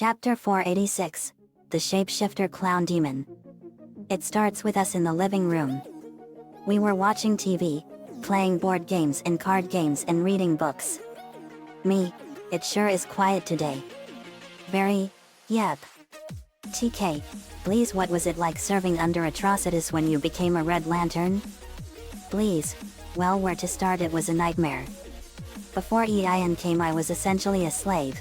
Chapter 486, The Shapeshifter Clown Demon. It starts with us in the living room. We were watching TV, playing board games and card games and reading books. Me, it sure is quiet today. Very, yep. TK, please, what was it like serving under atrocities when you became a Red Lantern? Please, well, where to start? It was a nightmare. Before EIN came, I was essentially a slave.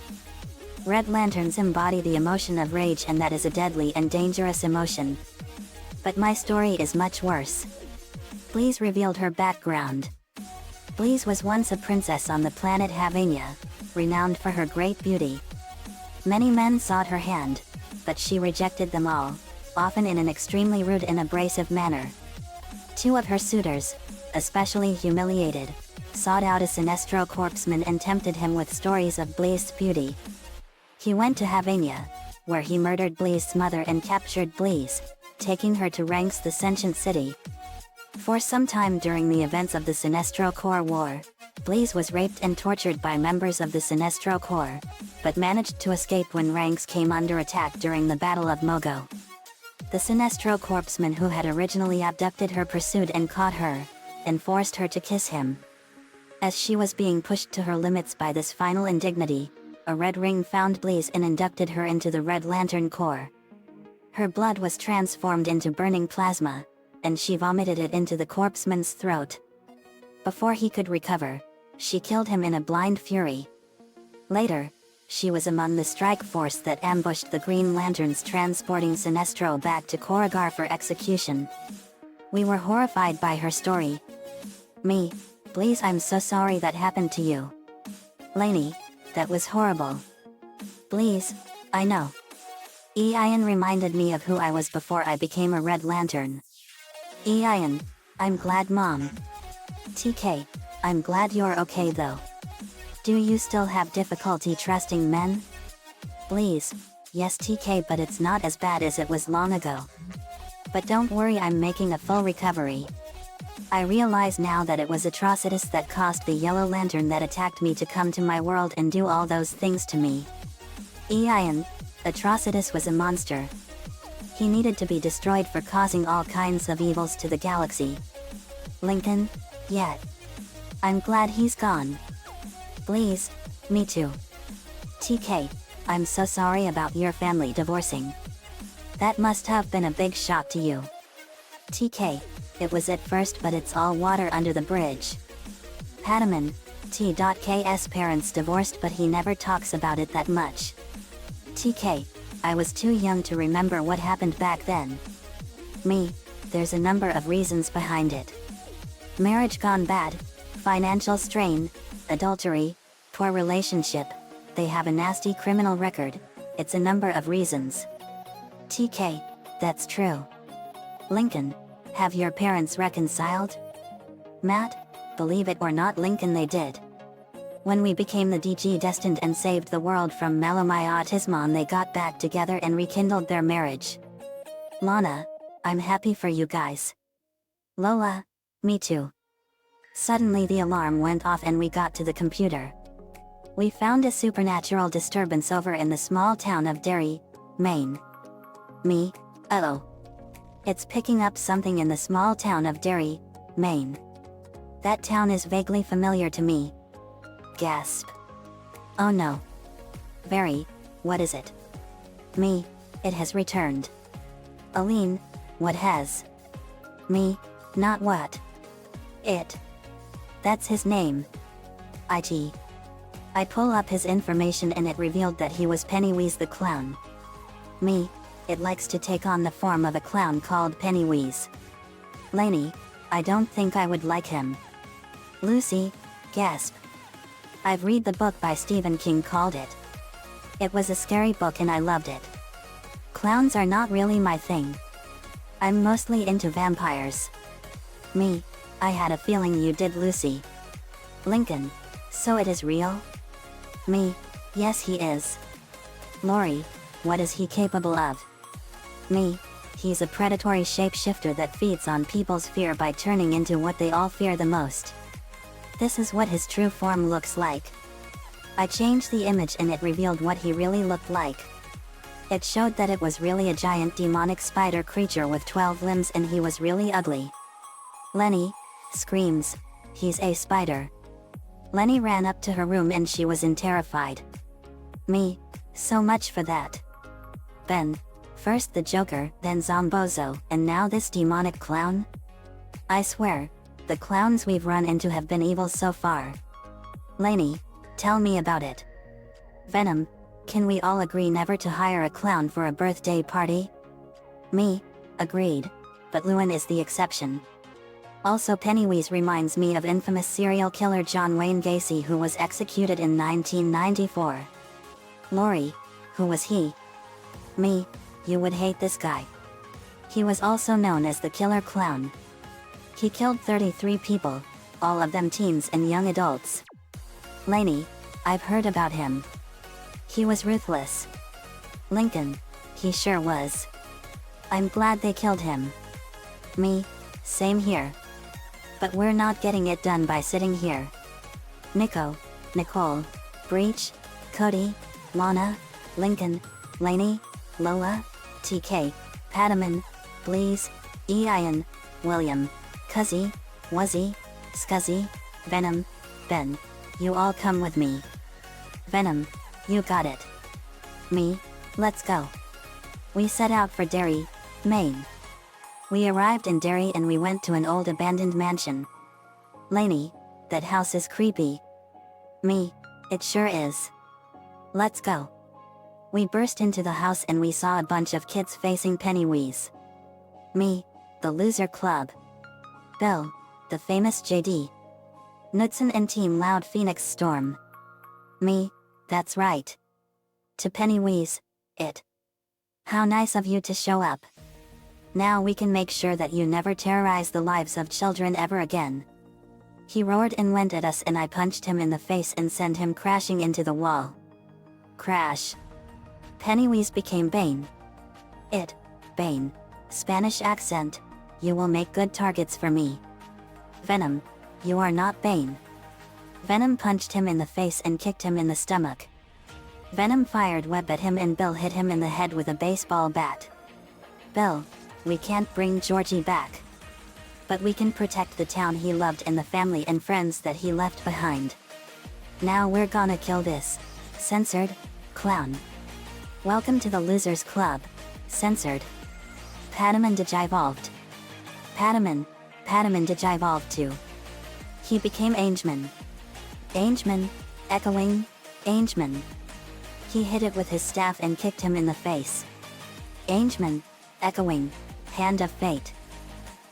Red Lanterns embody the emotion of rage, and that is a deadly and dangerous emotion. But my story is much worse. Blaze revealed her background. Blaze was once a princess on the planet Havania, renowned for her great beauty. Many men sought her hand, but she rejected them all, often in an extremely rude and abrasive manner. Two of her suitors, especially humiliated, sought out a Sinestro corpsman and tempted him with stories of Blaze's beauty. He went to Havania, where he murdered Blaze's mother and captured Blaze, taking her to Ranks, the sentient city. For some time during the events of the Sinestro Corps War, Blaze was raped and tortured by members of the Sinestro Corps, but managed to escape when Ranks came under attack during the Battle of Mogo. The Sinestro corpsman who had originally abducted her pursued and caught her, and forced her to kiss him. As she was being pushed to her limits by this final indignity, a red ring found Blaze and inducted her into the Red Lantern Corps. Her blood was transformed into burning plasma, and she vomited it into the corpsman's throat. Before he could recover, she killed him in a blind fury. Later, she was among the strike force that ambushed the Green Lanterns transporting Sinestro back to Korugar for execution. We were horrified by her story. Me, Blaze, I'm so sorry that happened to you. Lainey, that was horrible. Blaze, I know. EIN reminded me of who I was before I became a Red Lantern. EIN, I'm glad, Mom. TK, I'm glad you're okay though. Do you still have difficulty trusting men? Blaze, yes TK, but it's not as bad as it was long ago. But don't worry, I'm making a full recovery. I realize now that it was atrocities that caused the Yellow Lantern that attacked me to come to my world and do all those things to me. EIN, Atrocitus was a monster. He needed to be destroyed for causing all kinds of evils to the galaxy. Lincoln, yet. I'm glad he's gone. Blaze, me too. TK, I'm so sorry about your family divorcing. That must have been a big shock to you. TK, it was at first, but it's all water under the bridge. Padaman, T.K's parents divorced, but he never talks about it that much. TK, I was too young to remember what happened back then. Me, there's a number of reasons behind it. Marriage gone bad, financial strain, adultery, poor relationship, they have a nasty criminal record, it's a number of reasons. TK, that's true. Lincoln, have your parents reconciled? Matt, believe it or not, Lincoln, they did. When we became the DG destined and saved the world from Malomyotismon, they got back together and rekindled their marriage. Lana, I'm happy for you guys. Lola, me too. Suddenly the alarm went off and we got to the computer. We found a supernatural disturbance over in the small town of Derry, Maine. Me, uh-oh. It's picking up something in the small town of Derry, Maine. That town is vaguely familiar to me. Gasp. Oh no. Very, what is it? Me, it has returned. Aline, what has? Me, not what. It. That's his name. IT. I pull up his information and it revealed that he was Pennywise the Clown. Me, it likes to take on the form of a clown called Pennywise. Lainey, I don't think I would like him. Lucy, gasp. I've read the book by Stephen King called it. It was a scary book and I loved it. Clowns are not really my thing. I'm mostly into vampires. Me, I had a feeling you did, Lucy. Lincoln, so it is real? Me, yes he is. Lori, what is he capable of? Me, he's a predatory shapeshifter that feeds on people's fear by turning into what they all fear the most. This is what his true form looks like. I changed the image and it revealed what he really looked like. It showed that it was really a giant demonic spider creature with 12 limbs and he was really ugly. Lenny screams, "He's a spider." Lenny ran up to her room and she was terrified. Me, so much for that. Ben, first the Joker, then Zombozo, and now this demonic clown? I swear, the clowns we've run into have been evil so far. Lainey, tell me about it. Venom, can we all agree never to hire a clown for a birthday party? Me, agreed, but Lewin is the exception. Also Pennywise reminds me of infamous serial killer John Wayne Gacy who was executed in 1994. Lori, who was he? Me, you would hate this guy. He was also known as the Killer Clown. He killed 33 people, all of them teens and young adults. Lainey, I've heard about him. He was ruthless. Lincoln, he sure was. I'm glad they killed him. Me, same here. But we're not getting it done by sitting here. Nico, Nicole, Breach, Cody, Lana, Lincoln, Lainey, Lola, TK, Padaman, Bleeze, Ian, William, Cuzzy, Wuzzy, Scuzzy, Venom, Ben, you all come with me. Venom, you got it. Me, let's go. We set out for Derry, Maine. We arrived in Derry and we went to an old abandoned mansion. Lainey, that house is creepy. Me, it sure is. Let's go. We burst into the house and we saw a bunch of kids facing Pennywise. Me, the loser club. Bill, the famous JD. Knudsen and Team Loud Phoenix Storm. Me, that's right. To Pennywise, it. How nice of you to show up. Now we can make sure that you never terrorize the lives of children ever again. He roared and went at us and I punched him in the face and sent him crashing into the wall. Crash. Pennywise became Bane. It, Bane, Spanish accent, you will make good targets for me. Venom, you are not Bane. Venom punched him in the face and kicked him in the stomach. Venom fired web at him and Bill hit him in the head with a baseball bat. Bill, we can't bring Georgie back. But we can protect the town he loved and the family and friends that he left behind. Now we're gonna kill this censored clown. Welcome to the Losers Club, censored. Padaman digivolved. Padaman digivolved too. He became Angeman. Angeman, echoing, Angeman. He hit it with his staff and kicked him in the face. Angeman, echoing, hand of fate.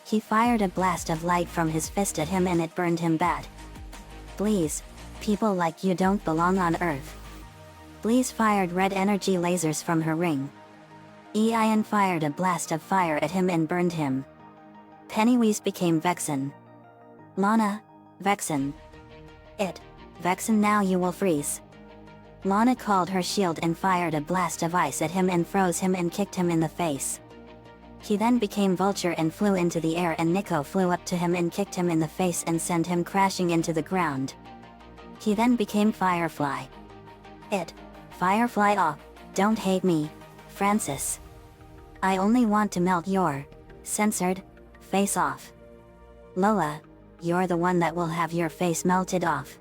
He fired a blast of light from his fist at him and it burned him bad. Bleeze, people like you don't belong on Earth. Bleeze fired red energy lasers from her ring. Ian fired a blast of fire at him and burned him. Pennywise became Vexen. Lana, Vexen. It, Vexen, now you will freeze. Lana called her shield and fired a blast of ice at him and froze him and kicked him in the face. He then became Vulture and flew into the air and Nico flew up to him and kicked him in the face and sent him crashing into the ground. He then became Firefly. It, Firefly, oh, don't hate me, Francis. I only want to melt your censored face off. Lola, you're the one that will have your face melted off.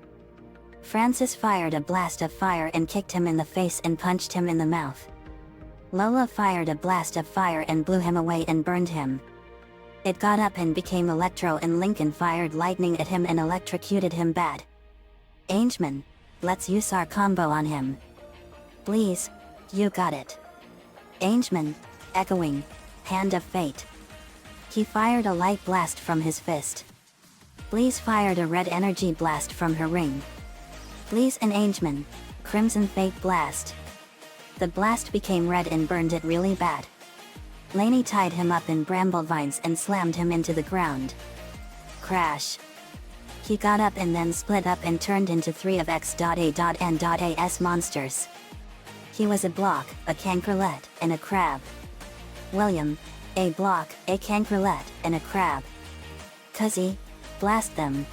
Francis fired a blast of fire and kicked him in the face and punched him in the mouth. Lola fired a blast of fire and blew him away and burned him. It got up and became Electro and Lincoln fired lightning at him and electrocuted him bad. Angeman, let's use our combo on him. Please, you got it. Angeman, echoing, hand of fate. He fired a light blast from his fist. Bleeze fired a red energy blast from her ring. Bleeze and Angeman, crimson fate blast. The blast became red and burned it really bad. Lainey tied him up in bramble vines and slammed him into the ground. Crash. He got up and then split up and turned into 3 of X.A.N.A.S monsters. He was a block, a cancrelet, and a crab. William, a block, a cancrelet, and a crab. Cuzzy, blast them.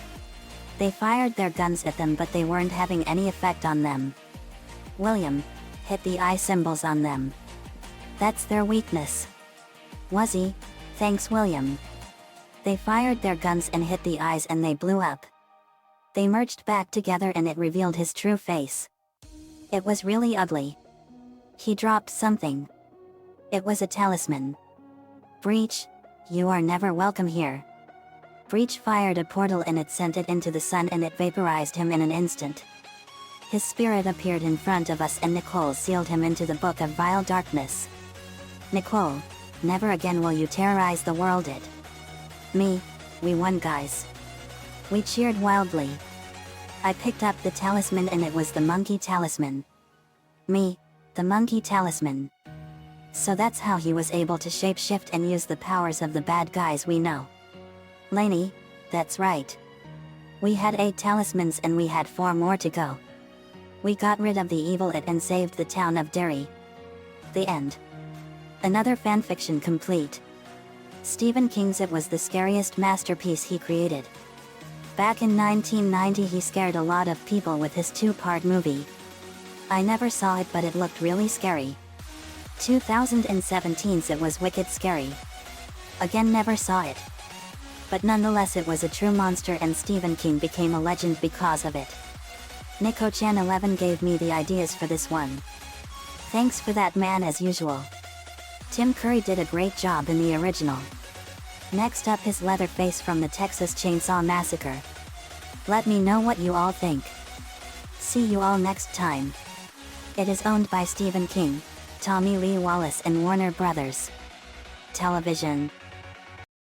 They fired their guns at them but they weren't having any effect on them. William, hit the eye symbols on them. That's their weakness. Wuzzy, thanks William. They fired their guns and hit the eyes and they blew up. They merged back together and it revealed his true face. It was really ugly. He dropped something. It was a talisman. Breach, you are never welcome here. Breach fired a portal and it sent it into the sun and it vaporized him in an instant. His spirit appeared in front of us and Nicole sealed him into the book of vile darkness. Nicole, never again will you terrorize the world it. Me, we won guys. We cheered wildly. I picked up the talisman and it was the monkey talisman. Me, the monkey talisman. So that's how he was able to shapeshift and use the powers of the bad guys we know. Lainey, that's right. We had 8 talismans and we had 4 more to go. We got rid of the evil it and saved the town of Derry. The end. Another fanfiction complete. Stephen King's It was the scariest masterpiece he created. Back in 1990 he scared a lot of people with his 2-part movie. I never saw it but it looked really scary. 2017's It was wicked scary. Again never saw it. But nonetheless it was a true monster and Stephen King became a legend because of it. Nico-chan 11 gave me the ideas for this one. Thanks for that man as usual. Tim Curry did a great job in the original. Next up is Leatherface from the Texas Chainsaw Massacre. Let me know what you all think. See you all next time. It is owned by Stephen King, Tommy Lee Wallace and Warner Brothers Television.